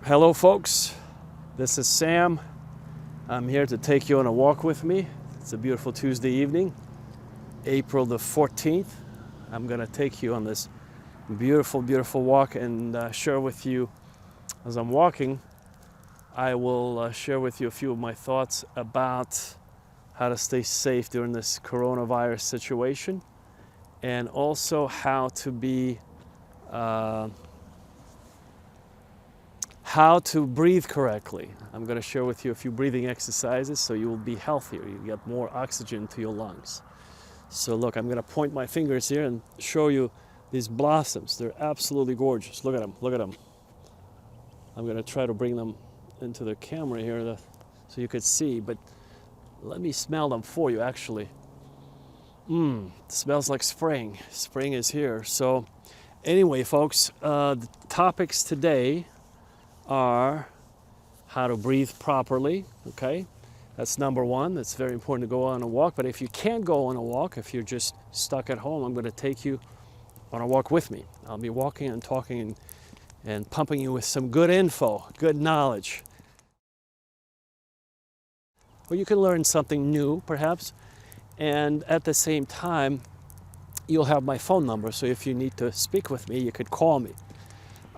Hello folks, this is Sam. I'm here to take you on a walk with me. It's a beautiful Tuesday evening, April the 14th. I'm going to take you on this beautiful walk and share with you, as I'm walking, I will share with you a few of my thoughts about how to stay safe during this coronavirus situation, and also how to be how to breathe correctly. I'm going to share with you a few breathing exercises so you will be healthier. You get more oxygen to your lungs. So look, I'm going to point my fingers here and show you these blossoms. They're absolutely gorgeous. Look at them. Look at them. I'm going to try to bring them into the camera here so you could see, but let me smell them for you actually. It smells like spring. Spring is here. So anyway, folks, the topics today are how to breathe properly, okay? That's number one. It's very important to go on a walk, but if you can't go on a walk, if you're just stuck at home, I'm going to take you on a walk with me. I'll be walking and talking and pumping you with some good info, good knowledge. Well, you can learn something new, perhaps, and at the same time, you'll have my phone number, so if you need to speak with me, you could call me.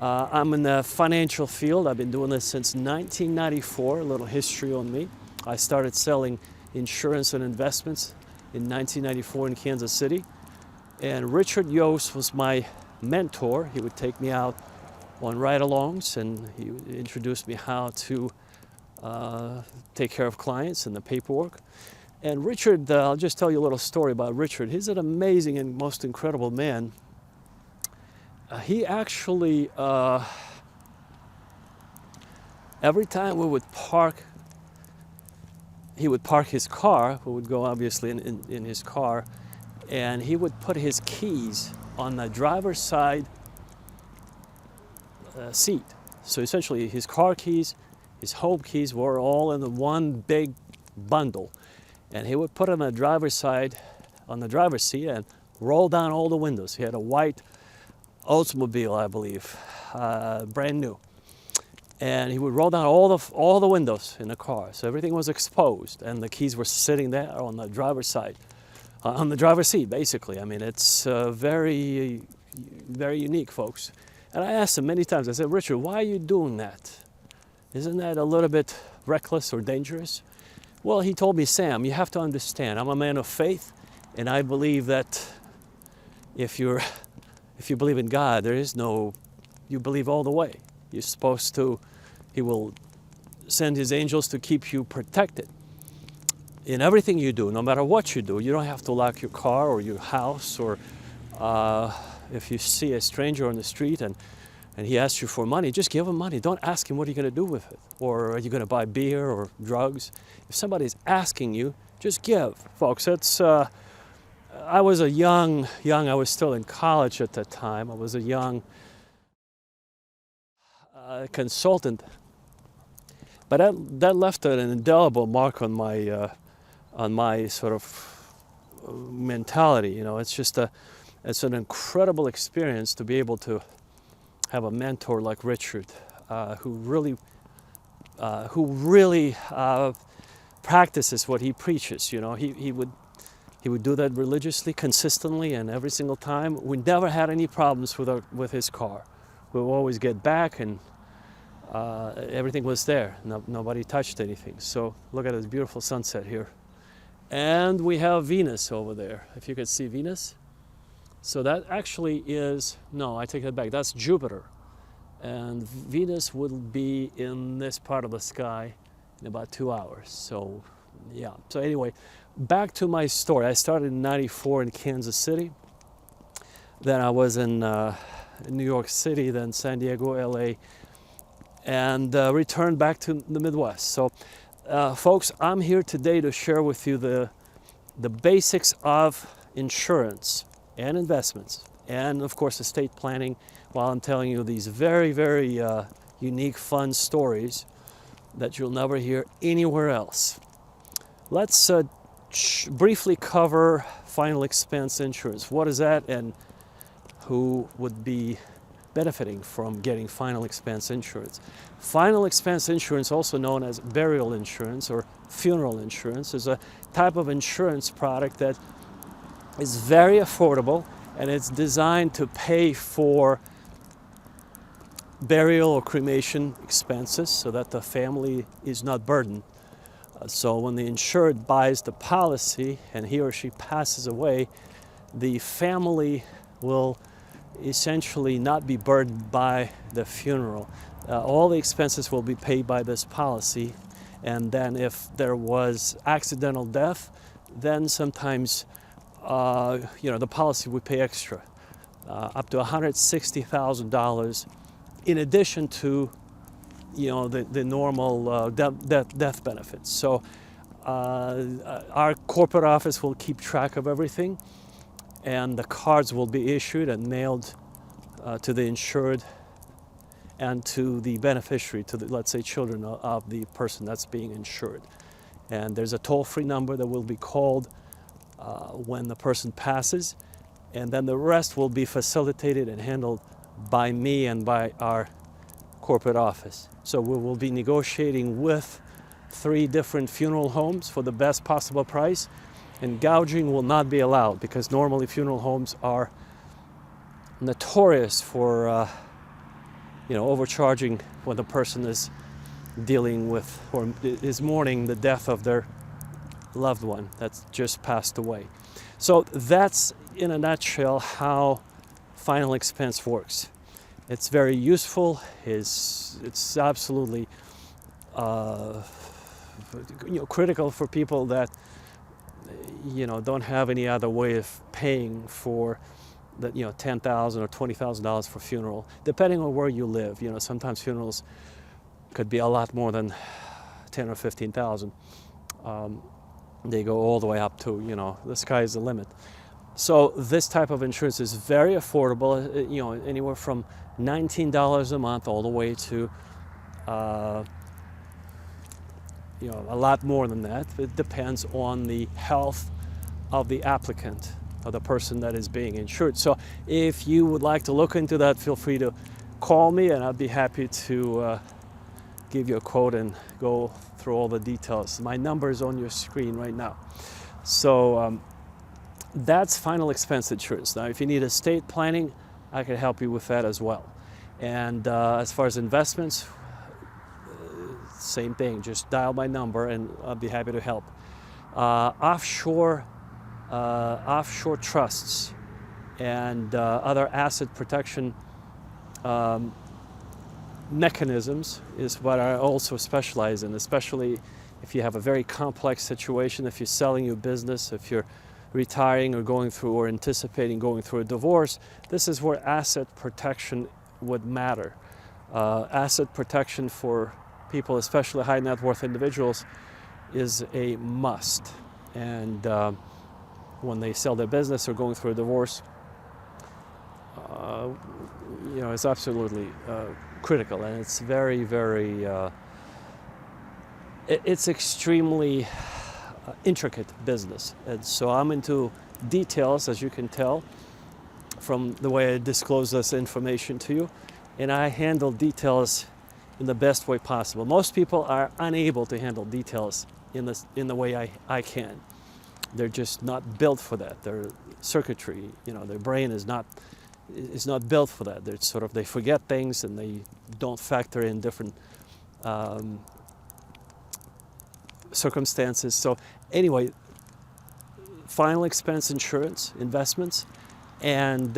I'm in the financial field. I've been doing this since 1994, a little history on me. I started selling insurance and investments in 1994 in Kansas City. And Richard Yost was my mentor. He would take me out on ride-alongs and he would introduce me how to take care of clients and the paperwork. And Richard, I'll just tell you a little story about Richard. He's an amazing and most incredible man. He actually, every time we would park, he would park his car, we would go obviously in his car, and he would put his keys on the driver's side seat. So essentially his car keys, his home keys were all in the one big bundle. And he would put on the driver's side, on the driver's seat, and roll down all the windows. He had a white Oldsmobile, I believe, brand new, and he would roll down all the windows in the car, so everything was exposed, and the keys were sitting there on the driver's side, on the driver's seat, basically. I mean, it's very unique, folks. And I asked him many times. I said, Richard, why are you doing that? Isn't that a little bit reckless or dangerous? Well, he told me, Sam, you have to understand, I'm a man of faith, and I believe that if you believe in God, you believe all the way. You're supposed to, He will send His angels to keep you protected in everything you do, no matter what you do. You don't have to lock your car or your house, or if you see a stranger on the street and he asks you for money, just give him money. Don't ask him what are you going to do with it, or are you going to buy beer or drugs. If somebody's asking you, just give, folks. That's I was a young, I was still in college at that time. I was a young consultant, but that left an indelible mark on my sort of mentality. You know, it's an incredible experience to be able to have a mentor like Richard, who really practices what he preaches. You know, he would do that religiously, consistently, and every single time. We never had any problems with his car. We would always get back, and everything was there. Nobody touched anything. So look at this beautiful sunset here. And we have Venus over there, if you could see Venus. So that actually is, no, I take that back. That's Jupiter. And Venus will be in this part of the sky in about 2 hours. So yeah, so anyway, back to my story. I started in '94 in Kansas City. Then I was in New York City, then San Diego, LA, and returned back to the Midwest. So folks, I'm here today to share with you the basics of insurance and investments, and of course estate planning, while I'm telling you these very unique, fun stories that you'll never hear anywhere else. Let's briefly cover final expense insurance. What is that, and who would be benefiting from getting final expense insurance. Final expense insurance, also known as burial insurance or funeral insurance, is a type of insurance product that is very affordable, and it's designed to pay for burial or cremation expenses so that the family is not burdened. So when the insured buys the policy and he or she passes away, the family will essentially not be burdened by the funeral. All the expenses will be paid by this policy, and then if there was accidental death, then sometimes the policy would pay extra, up to $160,000 in addition to the normal death benefits. So our corporate office will keep track of everything, and the cards will be issued and mailed to the insured and to the beneficiary, to the, let's say, children of the person that's being insured. And there's a toll-free number that will be called when the person passes, and then the rest will be facilitated and handled by me and by our corporate office. So we will be negotiating with 3 different funeral homes for the best possible price, and gouging will not be allowed because normally funeral homes are notorious for overcharging when the person is dealing with or is mourning the death of their loved one that's just passed away. So that's in a nutshell how final expense works. It's very useful. It's absolutely critical for people that don't have any other way of paying for the $10,000 or $20,000 for funeral, depending on where you live. Sometimes funerals could be a lot more than $10,000 or $15,000. They go all the way up to the sky is the limit. So this type of insurance is very affordable. Anywhere from $19 a month all the way to a lot more than that. It depends on the health of the applicant, or the person that is being insured. So if you would like to look into that, feel free to call me, and I'd be happy to give you a quote and go through all the details. My number is on your screen right now. So that's final expense insurance. Now, if you need estate planning, I can help you with that as well. And as far as investments, same thing. Just dial my number, and I'll be happy to help. Offshore trusts and other asset protection mechanisms is what I also specialize in, especially if you have a very complex situation, if you're selling your business, if you're retiring or going through or anticipating going through a divorce. This is where asset protection would matter. Asset protection for people, especially high net worth individuals, is a must. And when they sell their business or going through a divorce, it's absolutely critical, and it's very, very, it's extremely intricate business. And so I'm into details, as you can tell from the way I disclose this information to you, and I handle details in the best way possible. Most people are unable to handle details in the way I can. They're just not built for that. Their circuitry, their brain is not built for that. They forget things, and they don't factor in different circumstances. So anyway, final expense insurance, investments, and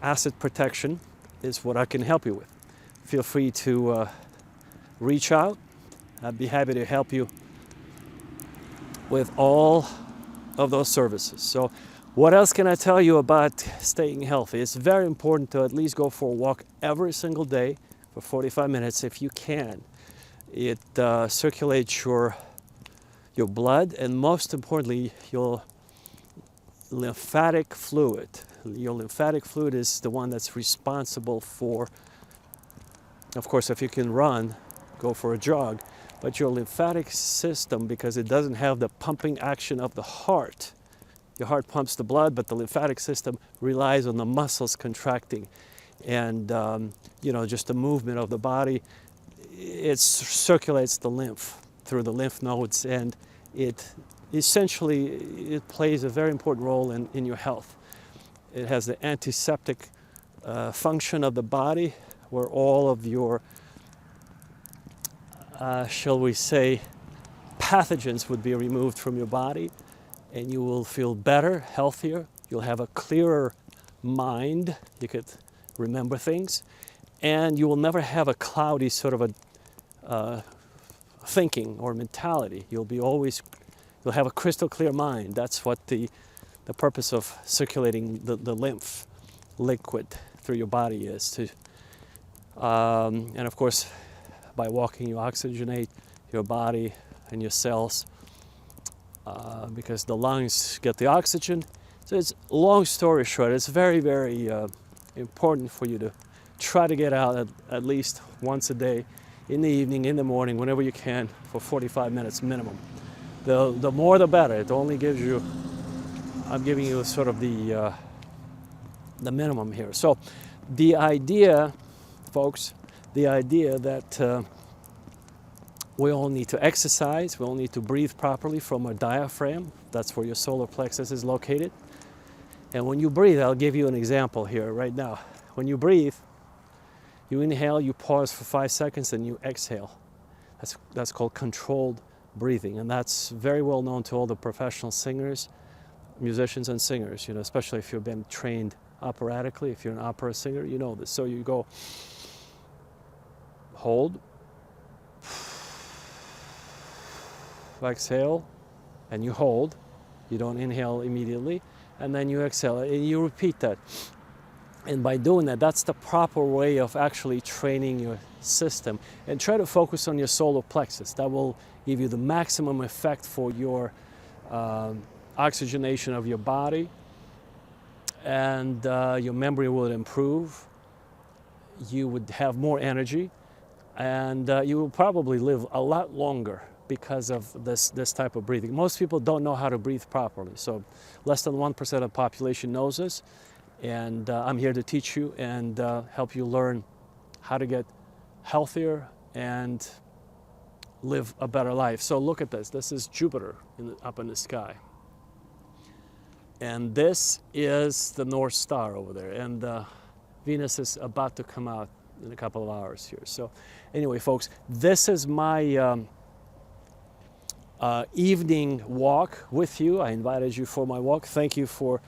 asset protection is what I can help you with. Feel free to reach out. I'd be happy to help you with all of those services. So what else can I tell you about staying healthy? It's very important to at least go for a walk every single day for 45 minutes if you can. It circulates your blood, and most importantly, your lymphatic fluid. Your lymphatic fluid is the one that's responsible for, of course, if you can run, go for a jog, but your lymphatic system, because it doesn't have the pumping action of the heart, Your heart pumps the blood, but the lymphatic system relies on the muscles contracting. And, just the movement of the body, it circulates the lymph through the lymph nodes, and it plays a very important role in your health. It has the antiseptic function of the body, where all of your, shall we say, pathogens would be removed from your body, and you will feel better, healthier. You'll have a clearer mind. You could remember things, and you will never have a cloudy sort of a thinking or mentality. You'll have a crystal clear mind. That's what the purpose of circulating the lymph liquid through your body is. And of course, by walking, you oxygenate your body and your cells, because the lungs get the oxygen. So it's, long story short, it's very, very important for you to try to get out at least once a day, in the evening, in the morning, whenever you can, for 45 minutes minimum. The more the better. It only gives you, I'm giving you sort of the minimum here. So the idea, folks, that we all need to exercise, we all need to breathe properly from our diaphragm. That's where your solar plexus is located. And when you breathe, I'll give you an example here right now. When you breathe, you inhale, you pause for 5 seconds, and you exhale. That's called controlled breathing, and that's very well known to all the professional singers, musicians and singers, especially if you've been trained operatically. If you're an opera singer, you know this. So you go, hold, exhale, and you hold. You don't inhale immediately, and then you exhale, and you repeat that. And by doing that, that's the proper way of actually training your system. And try to focus on your solar plexus. That will give you the maximum effect for your oxygenation of your body, and your memory will improve. You would have more energy, and you will probably live a lot longer because of this type of breathing. Most people don't know how to breathe properly, so less than 1% of the population knows this, and I'm here to teach you and help you learn how to get healthier and live a better life. So look at this. This is Jupiter up in the sky, and this is the North Star over there, and Venus is about to come out in a couple of hours here. So anyway, folks, this is my evening walk with you. I invited you for my walk. Thank you for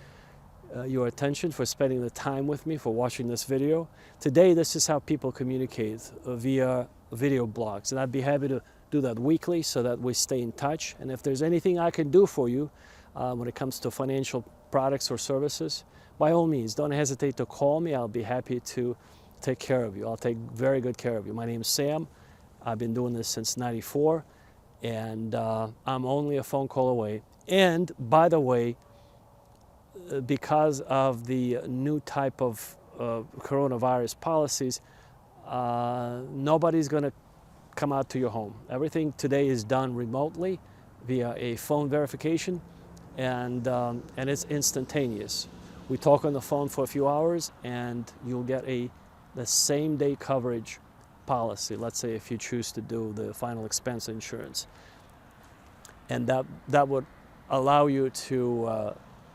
your attention, for spending the time with me, for watching this video. Today, this is how people communicate via video blogs, and I'd be happy to do that weekly so that we stay in touch. And if there's anything I can do for you when it comes to financial products or services, by all means, don't hesitate to call me. I'll be happy to take care of you. I'll take very good care of you. My name is Sam. I've been doing this since '94, and I'm only a phone call away. And by the way, because of the new type of coronavirus policies, nobody's going to come out to your home. Everything today is done remotely via a phone verification, and it's instantaneous. We talk on the phone for a few hours, and you'll get the same day coverage policy. Let's say if you choose to do the final expense insurance, and that would allow you to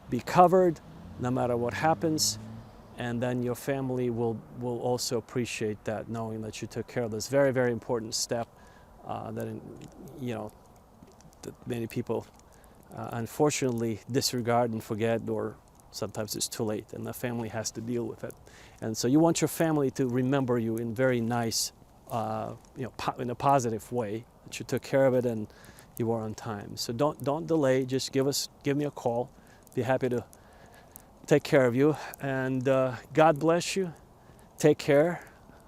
be covered no matter what happens, and then your family will also appreciate that, knowing that you took care of this very, very important step that many people unfortunately disregard and forget, or sometimes it's too late and the family has to deal with it. And so you want your family to remember you in very nice, in a positive way, that you took care of it and you were on time. So don't delay. Just give me a call. Be happy to take care of you, and God bless you. Take care.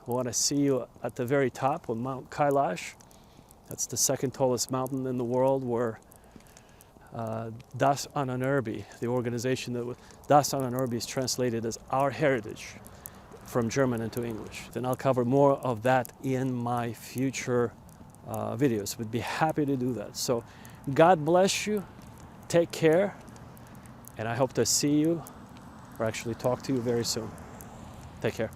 I want to see you at the very top on Mount Kailash. That's the second tallest mountain in the world, where Das Ananurbi, the organization Das Ananurbi is translated as Our Heritage from German into English. Then I'll cover more of that in my future videos. Would be happy to do that. So God bless you. Take care. And I hope to see you, or actually talk to you very soon. Take care.